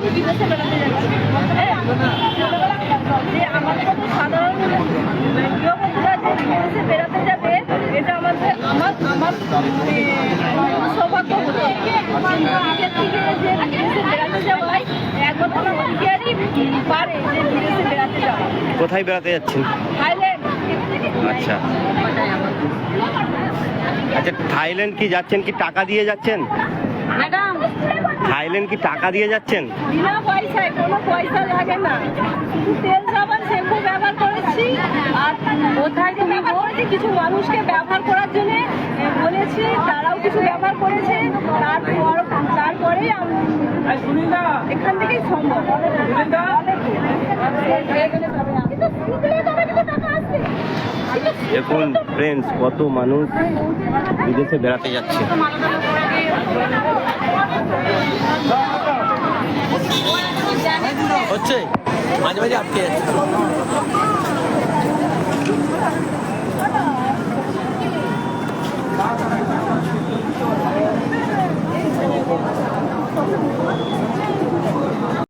আমি বিদেশে বেড়াতে যাচ্ছি, হ্যাঁ, যে আমাদের মতো সাধারণ গৃহবধূরা যে বিদেশে বেড়াতে যাবে, এটা আমাদের আমার সৌভাগ্য হতো। নিজের থেকে যে বিদেশে বেড়াতে যাওয়ায় একমাত্র অধিকারই পারে যে বিদেশে বেড়াতে যাওয়া। কোথায় বেড়াতে যাচ্ছেন? থাইল্যান্ড। আচ্ছা আচ্ছা, থাইল্যান্ড কি যাচ্ছেন কি টাকা দিয়ে যাচ্ছেন? ম্যাডাম, থাইল্যান্ড কি টাকা দিয়ে যাচ্ছেন? বিনা পয়সায়, কোনো পয়সা লাগে না, শুধু তেল সাবান শ্যাম্পু ব্যবহার করেছি। আর কোথায় তো ব্যবহার করেছি, কিছু মানুষকে ব্যবহার করার জন্য বলেছি, তারাও কিছু ব্যবহার করেছে। তারপরে এখান থেকেই সম্ভব। দেখুন ফ্রেন্ডস, কত মানুষ বিদেশে বেড়াতে যাচ্ছে। হচ্ছে মাঝে মাঝে আটকে যাচ্ছে।